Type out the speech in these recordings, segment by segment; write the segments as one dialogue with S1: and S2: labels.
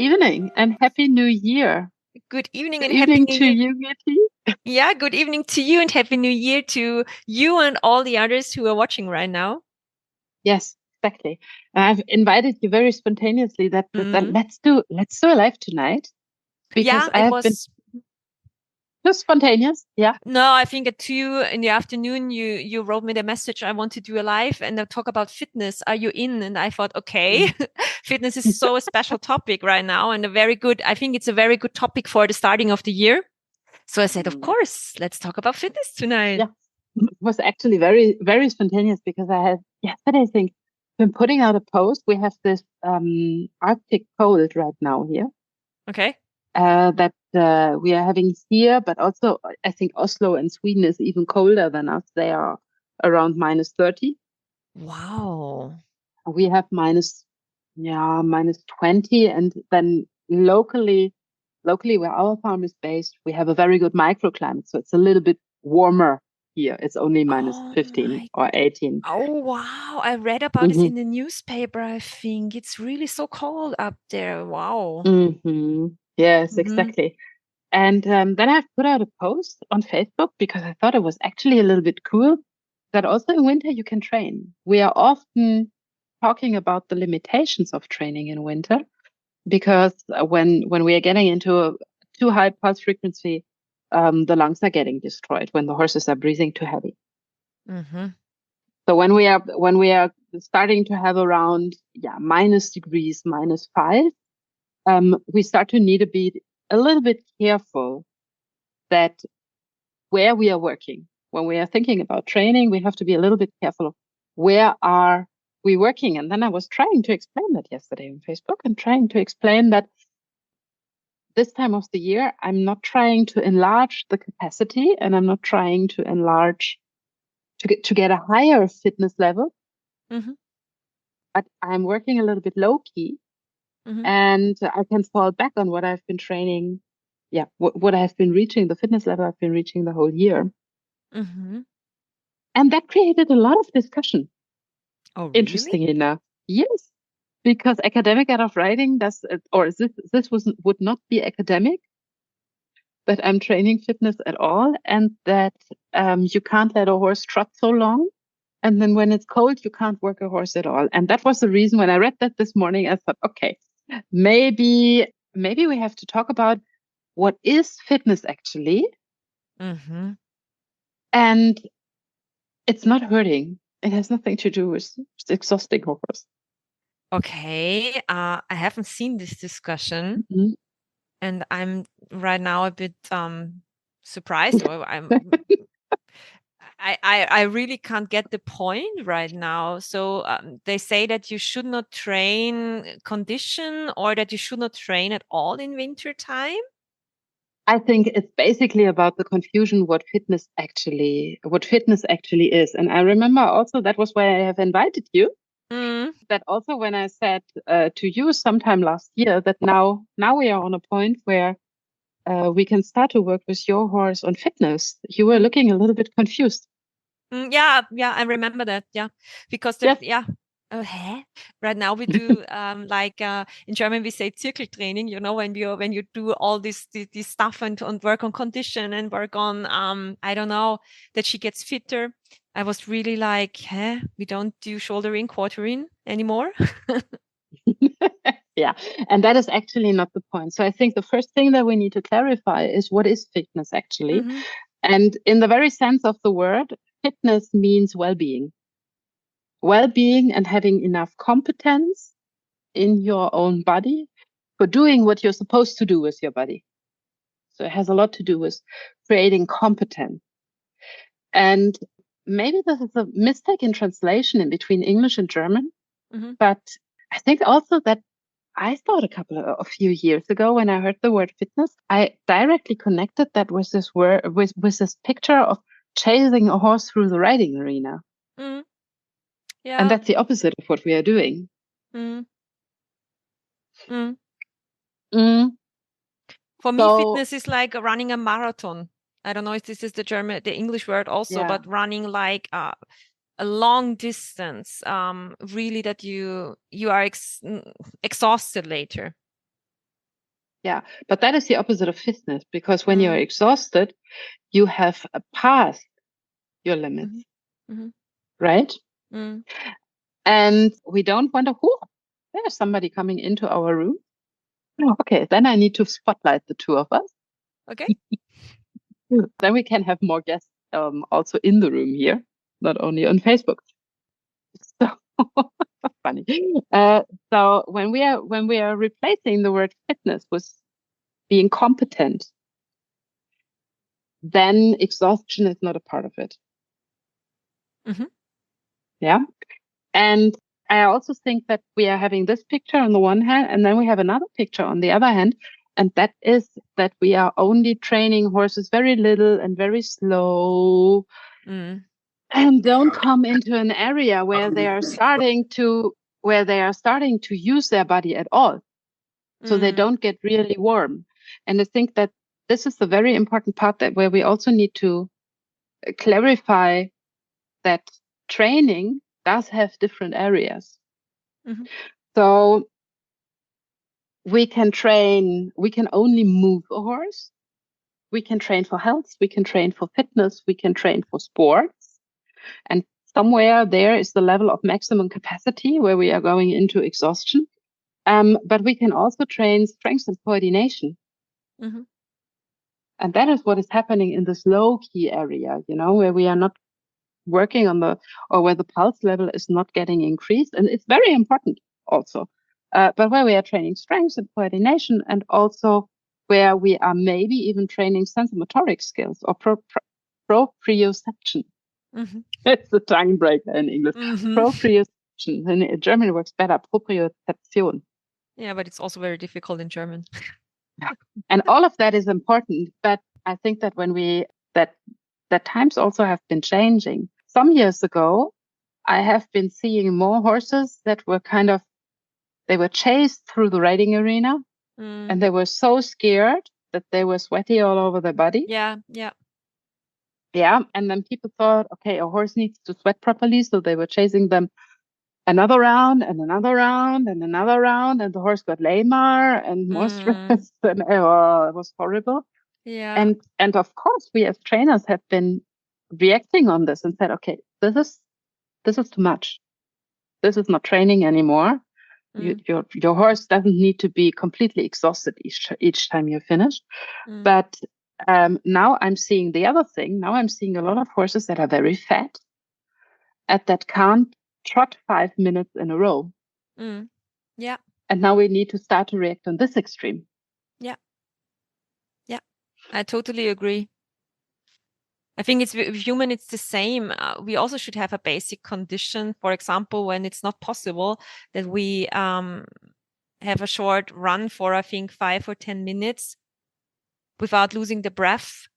S1: evening and Happy New Year.
S2: Good evening
S1: Good
S2: and Happy
S1: evening
S2: New
S1: to
S2: Year.
S1: you, Gitti.
S2: Yeah, good evening to you and Happy New Year to you and all the others who are watching right now.
S1: Yes, exactly. I've invited you very spontaneously that
S2: Mhm.
S1: let's do a live tonight because
S2: Yeah,
S1: I
S2: it
S1: have been
S2: was.
S1: just spontaneous. Yeah.
S2: No, I think at 2 in the afternoon you wrote me the message. I want to do a live and talk about fitness. Are you in? And I thought, okay,
S1: Mm.
S2: fitness is so a special topic right now and a very good. I think it's a very good topic for the starting of the year. So I said, of
S1: Mm.
S2: course, let's talk about fitness tonight.
S1: Yeah. It was actually very, very spontaneous because I had yesterday, I think, been putting out a post. We have this Arctic cold right now here.
S2: Okay.
S1: That we are having here, but also I think Oslo and Sweden is even colder than us. They are around minus 30.
S2: Wow.
S1: We have minus 20. And then locally where our farm is based, we have a very good microclimate. So it's a little bit warmer here. It's only minus
S2: Oh
S1: 15
S2: my.
S1: or 18.
S2: Oh wow. I read about this
S1: Hmm.
S2: in the newspaper, I think. It's really so cold up there. Wow.
S1: Hmm. Yes,
S2: Mm-hmm.
S1: exactly. And then I've put out a post on Facebook because I thought it was actually a little bit cool that also in winter you can train. We are often talking about the limitations of training in winter because when we are getting into a too high pulse frequency, the lungs are getting destroyed when the horses are breathing too heavy.
S2: Mm-hmm.
S1: So when we are starting to have around minus degrees, -5, we start to need to be a little bit careful that where we are working. When we are thinking about training, we have to be a little bit careful of where are we working. And then I was trying to explain that yesterday on Facebook and trying to explain that this time of the year, I'm not trying to enlarge the capacity and I'm not trying to enlarge to get a higher fitness level,
S2: Mm-hmm.
S1: but I'm working a little bit low key
S2: Mm-hmm.
S1: and I can fall back on what I've been training. Yeah, what I've been reaching, the fitness level I've been reaching the whole year.
S2: Mm-hmm.
S1: And that created a lot of discussion,
S2: Oh really?
S1: interesting enough. Yes, because academic art of riding does, or this would not be academic, that I'm training fitness at all, and that you can't let a horse trot so long. And then when it's cold, you can't work a horse at all. And that was the reason when I read that this morning, I thought, okay, maybe we have to talk about what is fitness actually.
S2: Mm-hmm.
S1: And it's not hurting. It has nothing to do with exhausting horse.
S2: Okay. I haven't seen this discussion
S1: Mhm.
S2: and I'm right now a bit surprised or I really can't get the point right now. So they say that you should not train condition or that you should not train at all in winter time.
S1: I think it's basically about the confusion what fitness actually is. And I remember also that was why I have invited you.
S2: Mm,
S1: That also when I said to you sometime last year that now we are on a point where we can start to work with your horse on fitness. You were
S2: mm,
S1: looking a little bit confused.
S2: yeah, yeah, I remember that. Yeah, because
S1: Yes.
S2: yeah. Hä? Right now we do like in German we say Zirkeltraining, you know, when you do all this stuff and work on condition and work on I don't know, that she gets fitter. I was really like, huh? We don't do shoulder in, quarter in anymore.
S1: Yeah. And that is actually not the point. So I think the first thing that we need to clarify is what is fitness actually?
S2: Hmm.
S1: And in the very sense of the word, fitness means well-being. Well-being and having enough competence in your own body for doing what you're supposed to do with your body. So it has a lot to do with creating competence. And maybe this is a mistake in translation in between English and German,
S2: Hmm.
S1: but I think also that I thought a few years ago when I heard the word fitness, I directly connected that with this word with this picture of chasing a horse through the riding arena.
S2: Mm,
S1: And
S2: yeah.
S1: that's the opposite of what we are doing.
S2: Mm, mm.
S1: Mm.
S2: For me,
S1: So
S2: fitness is like running a marathon. I don't know if this is the English word also,
S1: yeah,
S2: but running like a long distance, really that you are exhausted later.
S1: Yeah, but that is the opposite of fitness, because when you're exhausted, you have passed your limits, right? And we don't want to, there's somebody coming into our room. Oh, okay, then I need to spotlight the two of us.
S2: Okay.
S1: Then we can have more guests also in the room here, not only on Facebook. So funny. So when we are replacing the word fitness with being competent, then exhaustion is not a part of it. Yeah. And I also think that we are having this picture on the one hand, and then we have another picture on the other hand. And that is that we are only training horses very little and very slow, and don't come into an area where they are starting to use their body at all. So they don't get really warm. And I think that this is the very important part, that where we also need to clarify that training does have different areas. So we can only move a horse. We can train for health. We can train for fitness. We can train for sports. And somewhere there is the level of maximum capacity where we are going into exhaustion. But we can also train strength and coordination. And that is what is happening in this low key area, where we are not working on where the pulse level is not getting increased. And it's very important also. But where we are training strength and coordination, and also where we are maybe even training sensomotoric skills or proprioception. It's a tongue breaker in English. Proprioception. In German it works better. Proprioception.
S2: Yeah, but it's also very difficult in German.
S1: And all of that is important. But I think that that times also have been changing. Some years ago, I have been seeing more horses that were they were chased through the riding arena, and they were so scared that they were sweaty all over their body.
S2: Yeah.
S1: Yeah. And then people thought, okay, a horse needs to sweat properly. So they were chasing them another round and another round and another round. And the horse got lamer and more stressed. And it was horrible.
S2: Yeah.
S1: And of course, we as trainers have been reacting on this and said, okay, this is too much. This is not training anymore. Your horse doesn't need to be completely exhausted each time you finish. But now I'm seeing the other thing. Now I'm seeing a lot of horses that are very fat and that can't trot 5 minutes in a row.
S2: Yeah.
S1: And now we need to start to react on this extreme.
S2: Yeah. I totally agree. I think it's with human, it's the same. We also should have a basic condition. For example, when it's not possible that we have a short run for, I think, 5 or 10 minutes without losing the breath,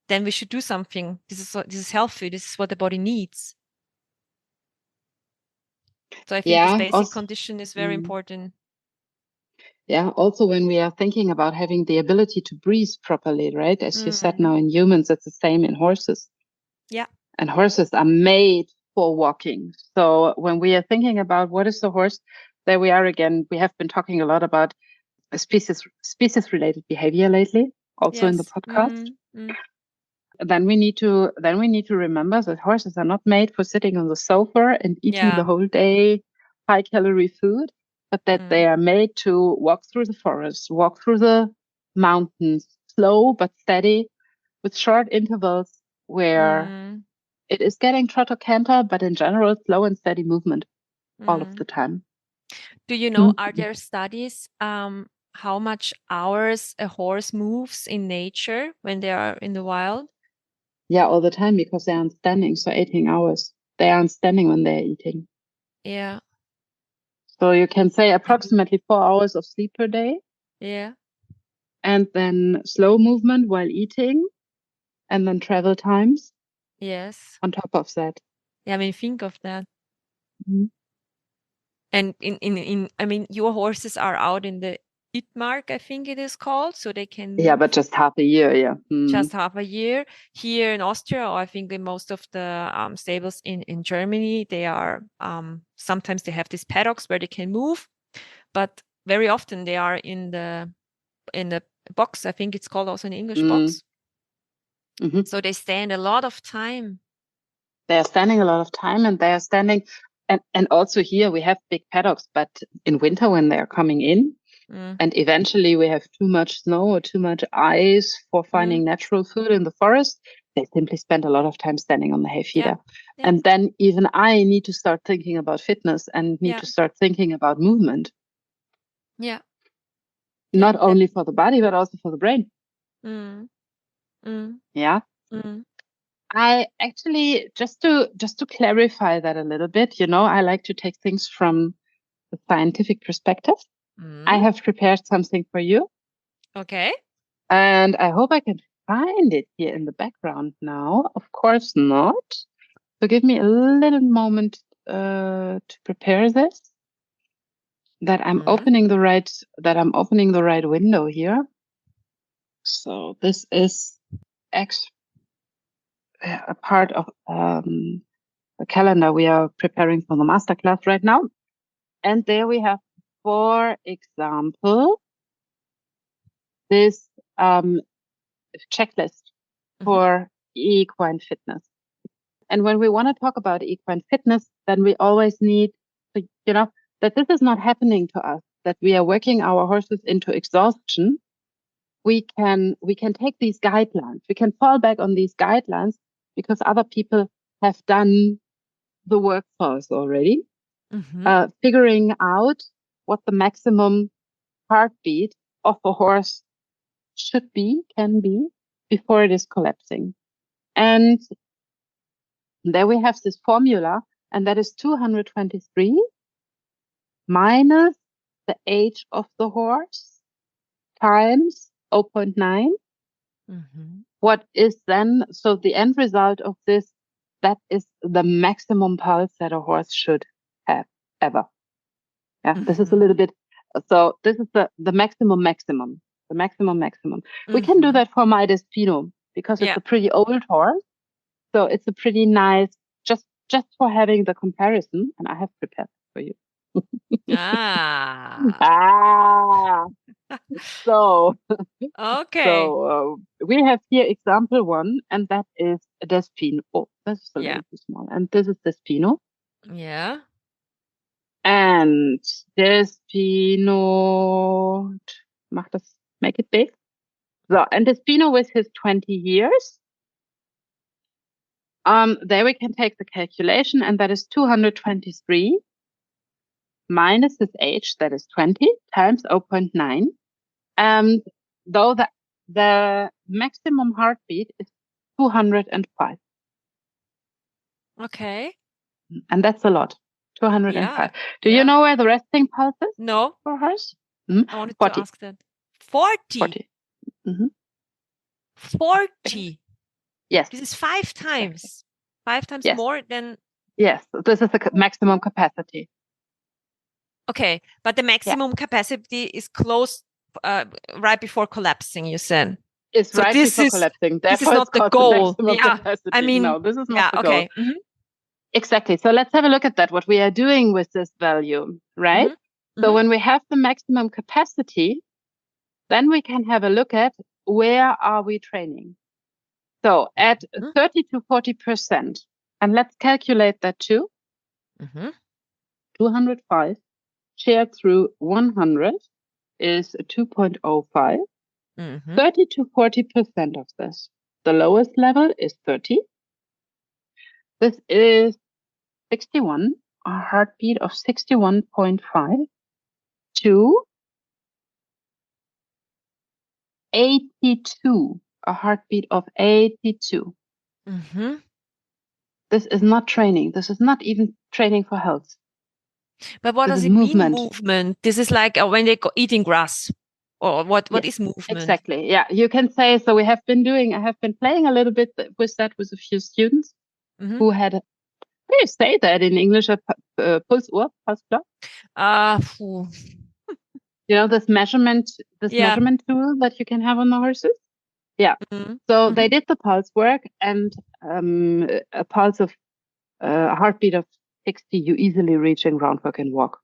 S2: then we should do something. This is healthy. This is what the body needs. So I think this basic condition is very important.
S1: Yeah, also when we are thinking about having the ability to breathe properly, right? As you said, now in humans, it's the same in horses.
S2: Yeah.
S1: And horses are made for walking. So when we are thinking about what is the horse, there we are again. We have been talking a lot about species-related behavior lately, also in the podcast. Then we need to remember that horses are not made for sitting on the sofa and eating the whole day high-calorie food, but that they are made to walk through the forest, walk through the mountains, slow but steady, with short intervals where it is getting trot or canter, but in general, slow and steady movement all of the time.
S2: Do you know, are there studies how much hours a horse moves in nature when they are in the wild?
S1: Yeah, all the time, because they aren't standing. So 18 hours. They aren't standing when they're eating.
S2: Yeah.
S1: So you can say approximately 4 hours of sleep per day.
S2: Yeah.
S1: And then slow movement while eating, and then travel times.
S2: Yes.
S1: On top of that.
S2: Yeah, I mean, think of that. And I mean, your horses are out in the Itmark, I think it is called, so they can move.
S1: Yeah, but just half a year, yeah.
S2: Just half a year. Here in Austria, or I think in most of the stables in Germany, they are sometimes they have these paddocks where they can move, but very often they are in the a box. I think it's called also an English
S1: Mm.
S2: box.
S1: Mhm.
S2: So they stand a lot of time.
S1: They are standing a lot of time, and they are standing, and also here we have big paddocks, but in winter when they are coming in, and eventually we have too much snow or too much ice for finding natural food in the forest, they simply spend a lot of time standing on the hay feeder.
S2: Yeah.
S1: And then even I need to start thinking about fitness and need to start thinking about movement.
S2: Yeah.
S1: Not only for the body, but also for the brain. Yeah. I actually, just to clarify that a little bit, I like to take things from the scientific perspective. I have prepared something for you.
S2: Okay.
S1: And I hope I can find it here in the background now. Of course not. So give me a little moment to prepare this. That I'm opening the right window here. So this is a part of the calendar we are preparing for the masterclass right now. And there we have, for example, this checklist for equine fitness. And when we want to talk about equine fitness, then we always need to, that this is not happening to us, that we are working our horses into exhaustion. We can take these guidelines. We can fall back on these guidelines because other people have done the work for us already, figuring out what the maximum heartbeat of a horse can be before it is collapsing. And there we have this formula, and that is 223 minus the age of the horse times 0.9. What is then, so the end result of this, that is the maximum pulse that a horse should have ever. Yeah, this is a little bit, so this is the maximum. We can do that for my Despino because it's a pretty old horse. So it's a pretty nice, just for having the comparison, and I have prepared for you. So,
S2: okay.
S1: So we have here example 1, and that is a Despino. Oh, this is a little too small. And this is Despino.
S2: Yeah.
S1: And Despino, make it big. So, and Despino with his 20 years. There we can take the calculation, and that is 223 minus his age, that is 20, times 0.9. And though the maximum heartbeat is 205.
S2: Okay.
S1: And that's a lot. 205. Do you know where the resting pulse is?
S2: No.
S1: For horse?
S2: I wanted 40. To ask that. 40. 40.
S1: Yes.
S2: This is 5 times. 5 times more than.
S1: Yes. This is the maximum capacity.
S2: Okay, but the maximum capacity is close right before collapsing, you said.
S1: It's right before collapsing.
S2: This is not the goal.
S1: Capacity.
S2: I mean,
S1: no, this is not the goal.
S2: Okay.
S1: Exactly. So let's have a look at that, what we are doing with this value, right? So when we have the maximum capacity, then we can have a look at where are we training. So at 30 to 40%, and let's calculate that too. 205 shared through 100 is 2.05. 30 to 40% of this. The lowest level is 30. This is 61, a heartbeat of 61.5 to 82, a heartbeat of 82. This is not training. This is not even training for health.
S2: But what does it mean, movement? This is like when they go eating grass. Or what is movement?
S1: Exactly. Yeah, you can say, so I have been playing a little bit with that with a few students who had, how do you say that in English? Pulsuhr, Pulsblock? This measurement tool that you can have on the horses. Yeah. So they did the pulse work, and a pulse of a heartbeat of 60, you easily reach in groundwork and walk.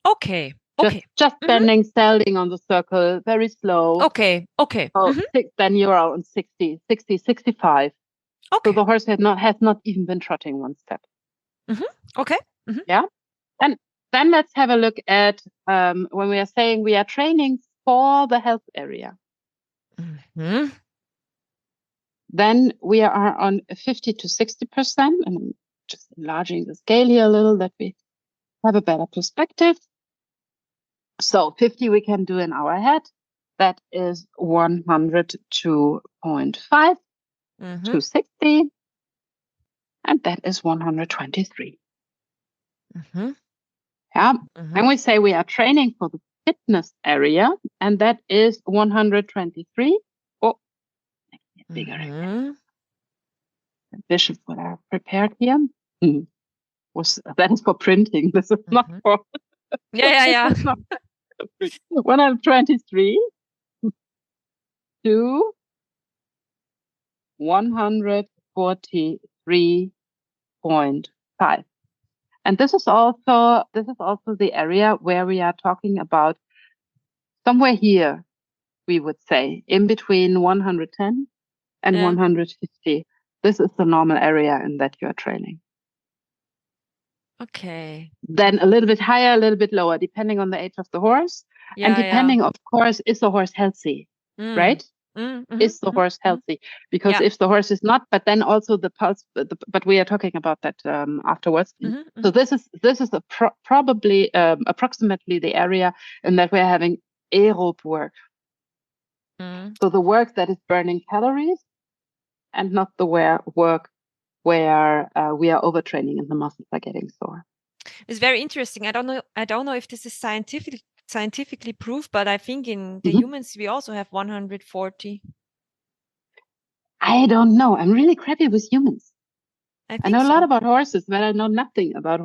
S2: Okay. Okay.
S1: Just bending, standing on the circle, very slow.
S2: Okay.
S1: So then you're on 60, 65.
S2: Okay.
S1: So the horse has not even been trotting one step.
S2: Okay.
S1: Yeah. And then let's have a look at when we are saying we are training for the health area. Then we are on 50 to 60%. And I'm just enlarging the scale here a little that we have a better perspective. So 50 we can do in our head. That is 102.5 to 60. And that is 123. Yeah. And we say we are training for the fitness area, and that is 123. Oh, bigger again. Ambitious what I have prepared here. That is for printing. This is not for.
S2: Yeah.
S1: 123 to 143.5. And this is also the area where we are talking about somewhere here, we would say, in between 110 and 150. This is the normal area in that you are training.
S2: Okay.
S1: Then a little bit higher, a little bit lower, depending on the age of the horse. And depending, of course, is the horse healthy, right? Is the horse healthy? Because if the horse is not, but then also the pulse, but we are talking about that afterwards. So this is probably approximately the area in that we're having aerobe work. So the work that is burning calories and not the work where we are overtraining and the muscles are getting sore.
S2: It's very interesting. I don't know if this is scientifically proved, but I think in the humans we also have 140.
S1: I don't know. I'm really crappy with humans.
S2: I
S1: know a lot about horses, but I know nothing about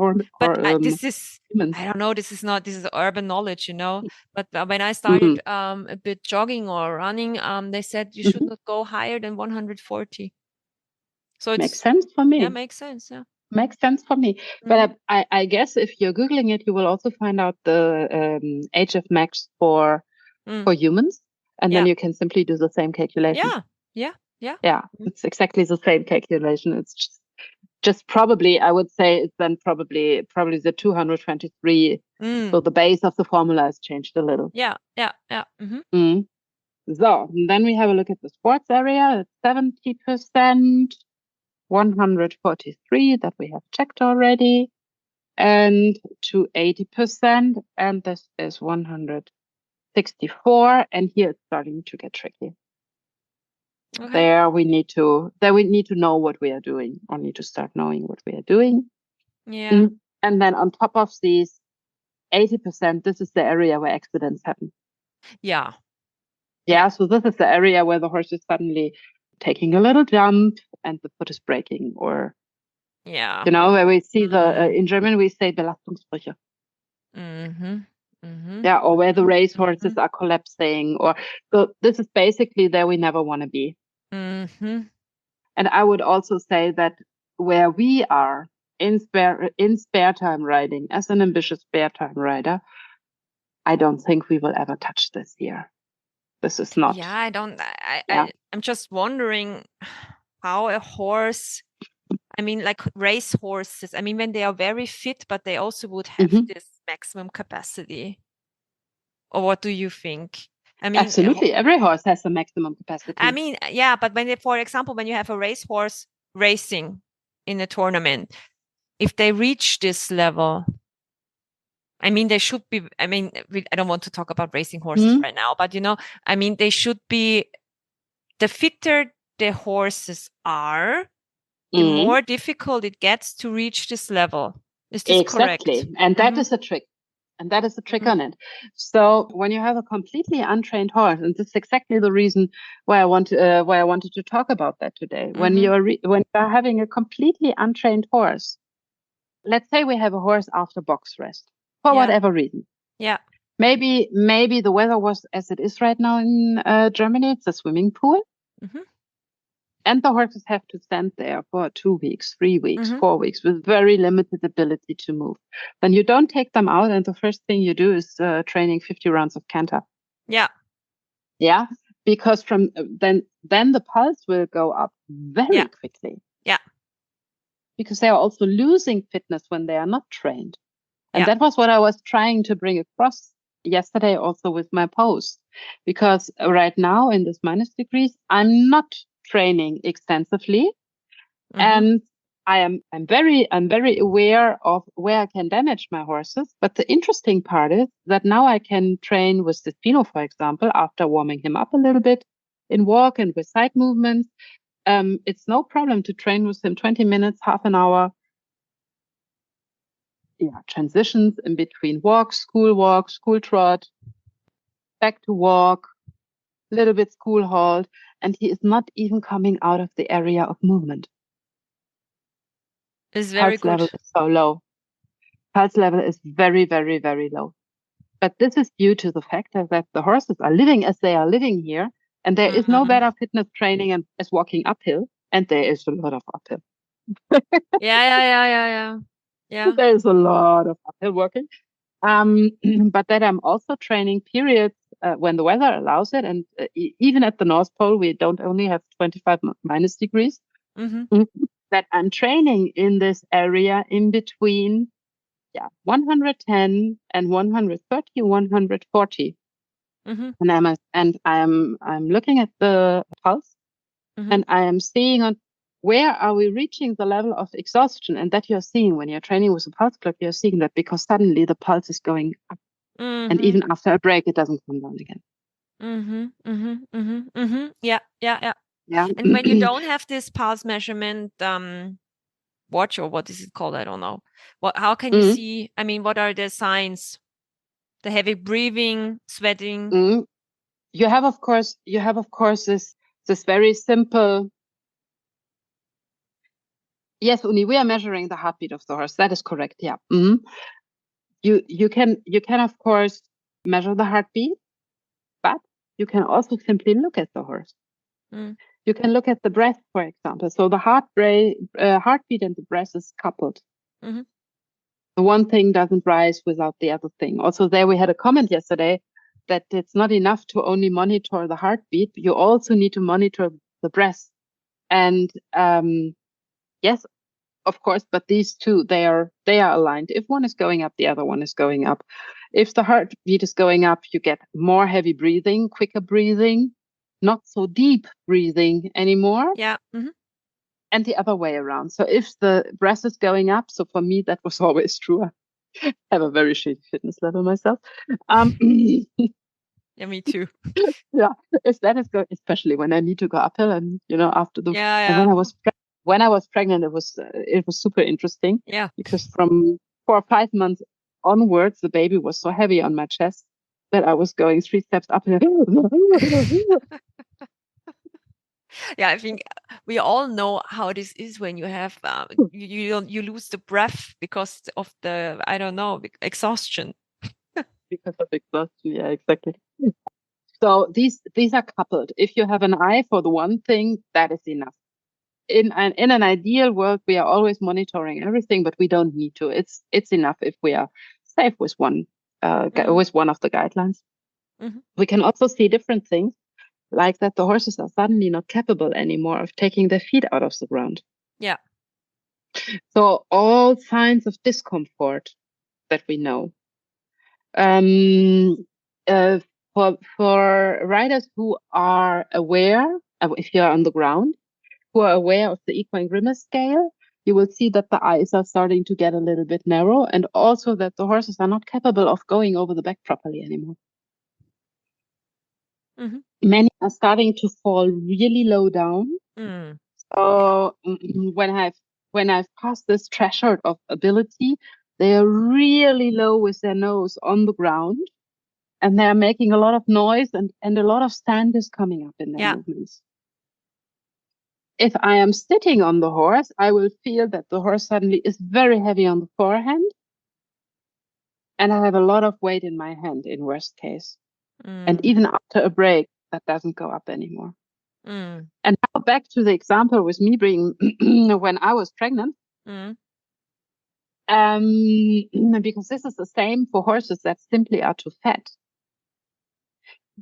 S2: this is
S1: humans.
S2: I don't know. This is urban knowledge, you know. But when I started a bit jogging or running, they said you should not go higher than 140. So it
S1: makes sense for me.
S2: Yeah, makes sense. Yeah,
S1: makes sense for me. But I guess if you're googling it, you will also find out the HF max for humans, and then you can simply do the same calculation.
S2: Yeah.
S1: It's exactly the same calculation. It's just probably, I would say, it's then probably the 223. So the base of the formula has changed a little.
S2: Yeah.
S1: So then we have a look at the sports area. It's 70%, 143 that we have checked already, and to 80%, and this is 164. And here it's starting to get tricky. Okay. There we need to know what we are doing, or need to start knowing what we are doing.
S2: Yeah.
S1: And then on top of these 80%, this is the area where accidents happen.
S2: Yeah.
S1: So this is the area where the horse is suddenly taking a little jump and the foot is breaking, or where we see the in German we say Belastungsbrüche. Or where the race horses are collapsing, or so this is basically there we never want to be. And I would also say that where we are in spare time riding as an ambitious spare time rider, I don't think we will ever touch this here. This is not.
S2: Yeah, I don't. I'm just wondering how a horse. I mean, like race horses. I mean, when they are very fit, but they also would have this maximum capacity. Or what do you think? I mean,
S1: absolutely, every horse has a maximum capacity.
S2: I mean, yeah, but for example, when you have a race horse racing in a tournament, if they reach this level, I mean, they should be. I mean, I don't want to talk about racing horses right now, but I mean, they should be. The fitter the horses are, the more difficult it gets to reach this level. Is this correct?
S1: Exactly, and that is a trick. And that is the trick on it. So when you have a completely untrained horse, and this is exactly the reason why I wanted to talk about that today. When you're having a completely untrained horse, let's say we have a horse after box rest for whatever reason.
S2: Yeah.
S1: Maybe the weather was as it is right now in Germany. It's a swimming pool. And the horses have to stand there for 2 weeks, 3 weeks,
S2: Mhm.
S1: 4 weeks with very limited ability to move. Then you don't take them out, and the first thing you do is training 50 rounds of canter.
S2: Yeah.
S1: Yeah, because from then the pulse will go up very quickly.
S2: Yeah.
S1: Because they are also losing fitness when they are not trained. And
S2: Yeah.
S1: that was what I was trying to bring across yesterday also with my post. Because right now in this minus degrees, I'm not training extensively.
S2: Mhm.
S1: And I'm very aware of where I can damage my horses. But the interesting part is that now I can train with the Spino, for example, after warming him up a little bit in walk and with side movements. It's no problem to train with him 20 minutes, half an hour. Yeah, transitions in between walk, school trot, back to walk, little bit school halt, and he is not even coming out of the area of movement.
S2: It's very
S1: Pulse
S2: good.
S1: level is so low. Pulse level is very, very, very low. But this is due to the fact that the horses are living as they are living here, and there is no better fitness training as walking uphill, and there is a lot of uphill.
S2: Yeah.
S1: There is a lot of uphill working. But that I'm also training periods when the weather allows it, and even at the North Pole, we don't only have 25 minus degrees.
S2: Mhm.
S1: That I'm training in this area in between 110 and 130, 140.
S2: Mhm.
S1: And I'm looking at the pulse,
S2: Mhm.
S1: and I am seeing on where are we reaching the level of exhaustion, and that you're seeing when you're training with a pulse clock, you're seeing that because suddenly the pulse is going up, and
S2: Mhm.
S1: even after a break, it doesn't come down again.
S2: Yeah.
S1: Yeah.
S2: And when you don't have this pulse measurement watch, or what is it called? I don't know. How can you see? I mean, what are the signs? The heavy breathing, sweating.
S1: You have of course this very simple. Yes, Uni, we are measuring the heartbeat of the horse. That is correct. Yeah. You can of course measure the heartbeat, but you can also simply look at the horse. You can look at the breath, for example. So the heartbeat and the breath is coupled.
S2: Mhm.
S1: The one thing doesn't rise without the other thing. Also, there we had a comment yesterday that it's not enough to only monitor the heartbeat. You also need to monitor the breath. And yes, of course, but these two, they are aligned. If one is going up, the other one is going up. If the heartbeat is going up, you get more heavy breathing, quicker breathing, not so deep breathing anymore.
S2: Yeah.
S1: And the other way around. So if the breath is going up, so for me, that was always true. I have a very shady fitness level myself.
S2: Yeah, me too.
S1: Yeah, if that is going, especially when I need to go uphill, and after the
S2: Yeah.
S1: and when I was pregnant, it was super interesting.
S2: Yeah.
S1: Because from 4 or 5 months onwards, the baby was so heavy on my chest that I was going 3 steps up and
S2: Yeah, I think we all know how this is when you have you lose the breath because of the, I don't know, exhaustion.
S1: because of exhaustion. Yeah, exactly. So these are coupled. If you have an eye for the one thing, that is enough. In an ideal world, we are always monitoring everything, but we don't need to. It's enough if we are safe with one with one of the guidelines. We can also see different things, like that the horses are suddenly not capable anymore of taking their feet out of the ground.
S2: Yeah.
S1: So all signs of discomfort that we know. For riders who are aware, if you're on the ground, who are aware of the equine grimace scale, you will see that the eyes are starting to get a little bit narrow, and also that the horses are not capable of going over the back properly anymore. Many are starting to fall really low down. So when I've passed this threshold of ability, they are really low with their nose on the ground, and they're making a lot of noise, and a lot of stand is coming up in their movements. If I am sitting on the horse, I will feel that the horse suddenly is very heavy on the forehand, and I have a lot of weight in my hand in worst case. And even after a break, that doesn't go up anymore.
S2: Mm.
S1: And now back to the example with me being when I was pregnant.
S2: Mm.
S1: Because this is the same for horses that simply are too fat.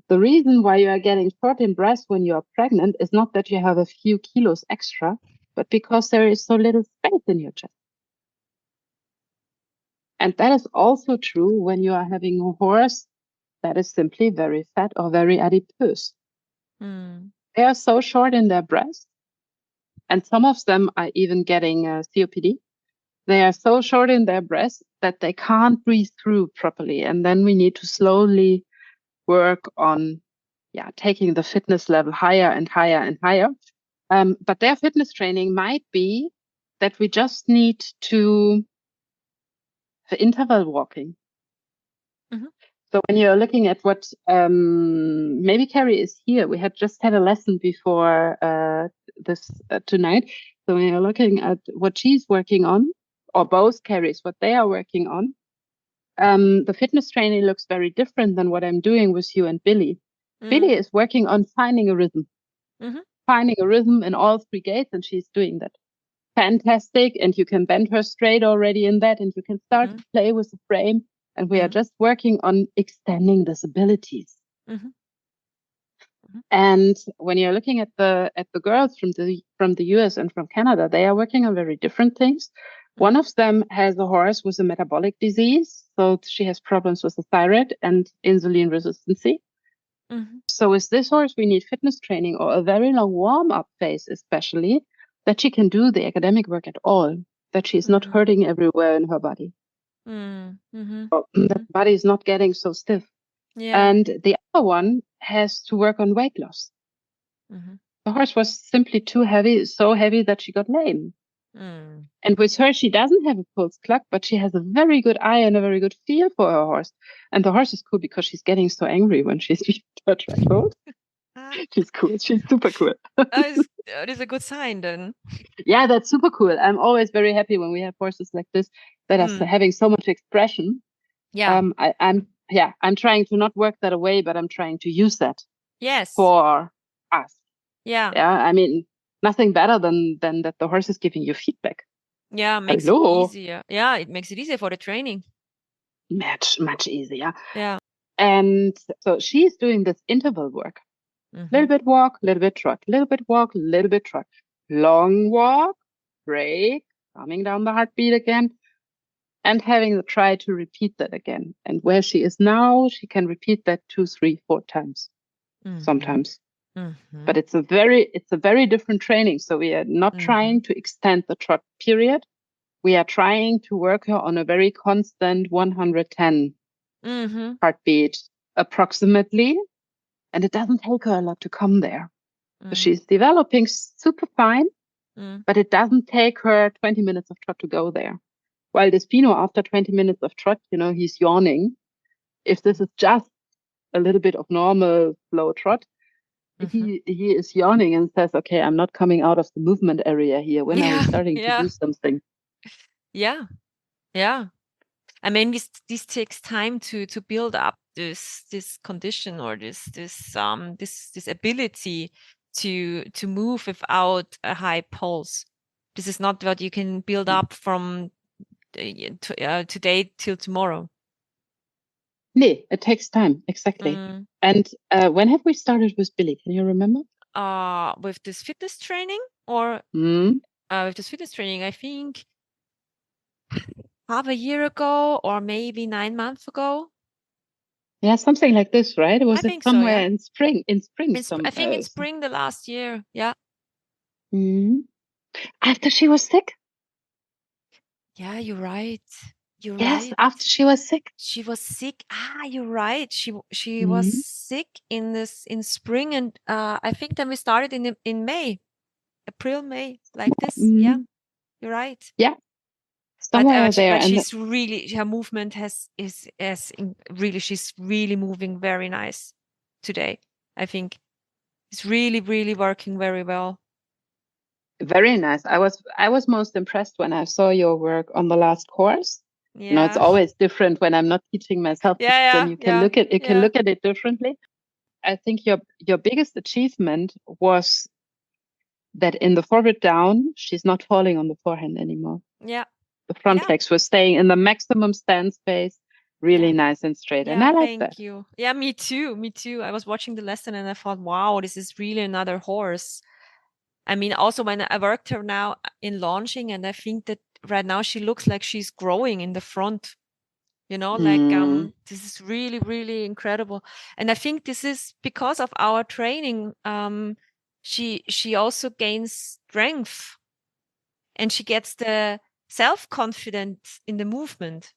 S1: The reason why you are getting short in breath when you are pregnant is not that you have a few kilos extra, but because there is so little space in your chest. And that is also true when you are having a horse that is simply very fat or very adipose.
S2: Mm.
S1: They are so short in their breath, and some of them are even getting COPD. They are so short in their breath that they can't breathe through properly. And then we need to slowly work on taking the fitness level higher and higher and higher. But their fitness training might be that we just need to the interval walking.
S2: Mm-hmm.
S1: So when you're looking at what maybe Carrie is here, we had just had a lesson before this tonight. So when you're looking at what she's working on, or both Carries, what they are working on, the fitness training looks very different than what I'm doing with you and Billy. Billy is working on finding a rhythm, finding a rhythm in all three gaits, and she's doing that. Fantastic. And you can bend her straight already in that, and you can start to play with the frame. And we are just working on extending these abilities. And when you're looking at the girls from the US and from Canada, they are working on very different things. One of them has a horse with a metabolic disease, so she has problems with the thyroid and insulin resistance. So with this horse, we need fitness training or a very long warm-up phase, especially, that she can do the academic work at all, that she's not hurting everywhere in her body. So the body is not getting so stiff.
S2: Yeah.
S1: And the other one has to work on weight loss. The horse was simply too heavy, so heavy that she got lame. And with her, she doesn't have a pulse clock, but she has a very good eye and a very good feel for her horse. And the horse is cool because she's getting so angry when she's her threshold. She's cool. She's super cool.
S2: That is a good sign then.
S1: Yeah, that's super cool. I'm always very happy when we have horses like this that are having so much expression.
S2: Yeah.
S1: I'm trying to not work that away, but I'm trying to use that.
S2: Yes.
S1: For us.
S2: Yeah.
S1: Yeah. I mean, nothing better than that the horse is giving you feedback.
S2: Yeah, makes it easier. Yeah, it makes it easier for the training.
S1: Much easier.
S2: Yeah.
S1: And so she's doing this interval work. Little bit walk, little bit trot, little bit walk, little bit trot. Long walk, break, calming down the heartbeat again, and having to try to repeat that again. And where she is now, she can repeat that 2, 3, 4 times, sometimes. But it's a very different training. So we are not trying to extend the trot period. We are trying to work her on a very constant 110 heartbeat approximately. And it doesn't take her a lot to come there. So she's developing super fine, but it doesn't take her 20 minutes of trot to go there. While Despino, after 20 minutes of trot, he's yawning. If this is just a little bit of normal slow trot, he is yawning and says, okay, I'm not coming out of the movement area here. When are we starting to do something?
S2: Yeah. I mean, this takes time to build up this condition or this ability to move without a high pulse. This is not what you can build up from today till tomorrow.
S1: No, it takes time. Exactly. And when have we started with Billy? Can you remember?
S2: With this fitness training or with this fitness training, I think half a year ago or maybe 9 months ago.
S1: Yeah, something like this, right? Was it somewhere
S2: so, yeah.
S1: in spring?
S2: I think in spring the last year. Yeah.
S1: After she was sick?
S2: Yeah, you're right.
S1: Yes, after she was sick.
S2: She was sick. You're right. She was sick in spring, and I think then we started in May, April, May, like this. Yeah, you're right.
S1: Yeah, somewhere there.
S2: But she's really, her movement is really, she's really moving very nice today. I think it's really, really working very well.
S1: Very nice. I was most impressed when I saw your work on the last course.
S2: Yeah.
S1: It's always different when I'm not teaching myself.
S2: Yeah.
S1: Then you can look at it differently. I think your biggest achievement was that in the forward down, she's not falling on the forehand anymore.
S2: Yeah.
S1: The front
S2: Yeah.
S1: legs were staying in the maximum stand space, really
S2: Yeah.
S1: nice and straight. And
S2: Yeah,
S1: I like that.
S2: thank you. Yeah, me too. Me too. I was watching the lesson and I thought, wow, this is really another horse. I mean, also when I worked her now in launching, and I think that right now she looks like she's growing in the front. This is really, really incredible. And I think this is because of our training. She also gains strength and she gets the self-confidence in the movement.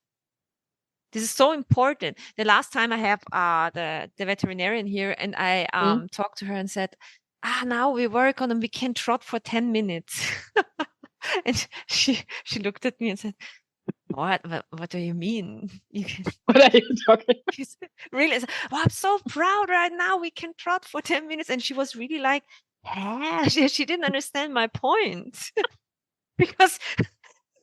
S2: This is so important. The last time I have the veterinarian here, and I talked to her and said, now we work on and we can trot for 10 minutes. And she looked at me and said, what do you mean?
S1: What are you talking about?
S2: Really? I'm so proud right now. We can trot for 10 minutes. And she was really like, she didn't understand my point. Because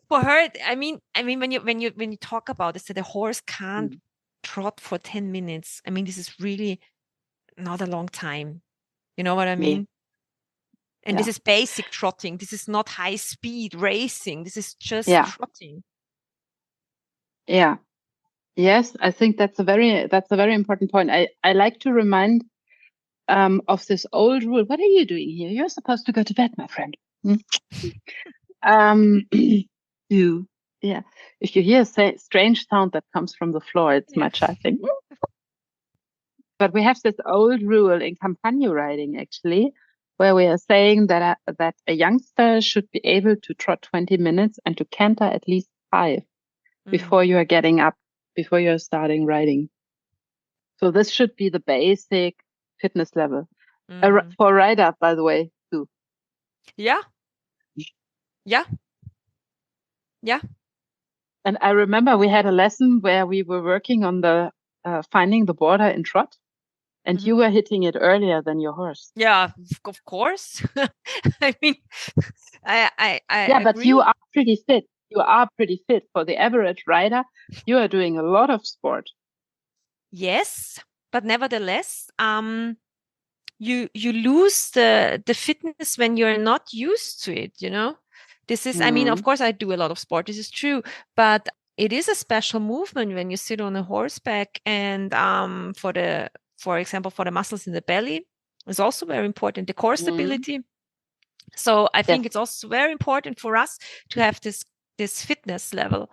S2: for her, I mean, when you talk about this, that a horse can't trot for 10 minutes. I mean, this is really not a long time. You know what I mean? And this is basic trotting. This is not high speed racing. This is just trotting.
S1: Yeah. Yes, I think that's a very important point. I like to remind of this old rule. What are you doing here? You're supposed to go to bed, my friend. If you hear a strange sound that comes from the floor, it's my child thing. But we have this old rule in Campagno riding, actually, where we are saying that a youngster should be able to trot 20 minutes and to canter at least 5 before you are getting up, before you're starting riding. So this should be the basic fitness level. For rider, by the way, too.
S2: Yeah. Yeah. Yeah.
S1: And I remember we had a lesson where we were working on the finding the border in trot, and you were hitting it earlier than your horse.
S2: Yeah, of course. I mean, I
S1: but
S2: agree.
S1: you are pretty fit. You are pretty fit for the average rider. You are doing a lot of sport.
S2: Yes, but nevertheless, you lose the fitness when you're not used to it. This is. I mean, of course, I do a lot of sport. This is true, but it is a special movement when you sit on a horseback, and for example, for the muscles in the belly is also very important. The core stability. So I think it's also very important for us to have this fitness level,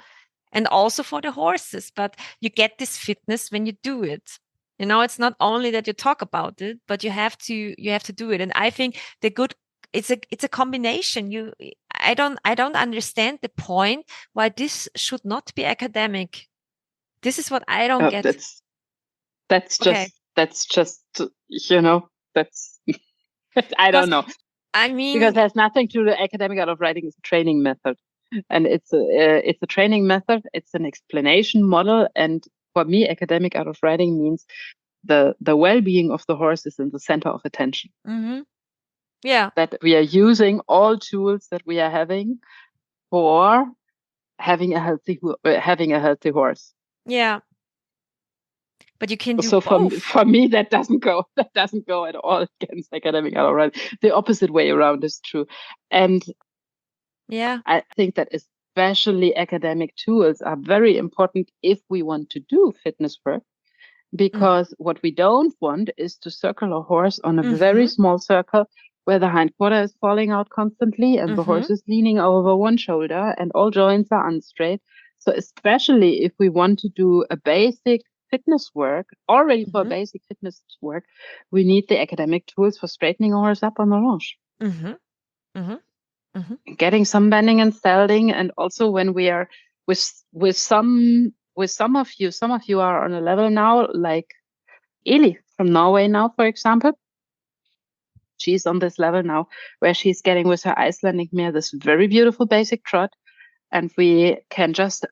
S2: and also for the horses. But you get this fitness when you do it. It's not only that you talk about it, but you have to do it. And I think it's a combination. I don't understand the point why this should not be academic. This is what I don't get.
S1: That's just I don't know.
S2: I mean,
S1: because there's nothing to the academic art of riding. Is a training method, and it's a training method. It's an explanation model, and for me, academic art of riding means the well-being of the horse is in the center of attention.
S2: Yeah,
S1: that we are using all tools that we are having for having a healthy horse.
S2: Yeah. But you can do
S1: so
S2: both.
S1: For me, that doesn't go at all against academic art of riding. The opposite way around is true. And I think that especially academic tools are very important if we want to do fitness work, because what we don't want is to circle a horse on a very small circle where the hind quarter is falling out constantly and the horse is leaning over one shoulder and all joints are unstraight. So especially if we want to do a basic fitness work, already for basic fitness work, we need the academic tools for straightening a horse up on the longe. Getting some bending and stelding, and also when we are with some of you are on a level now, like Eli from Norway now, for example. She's on this level now where she's getting with her Icelandic mare this very beautiful basic trot, and we can just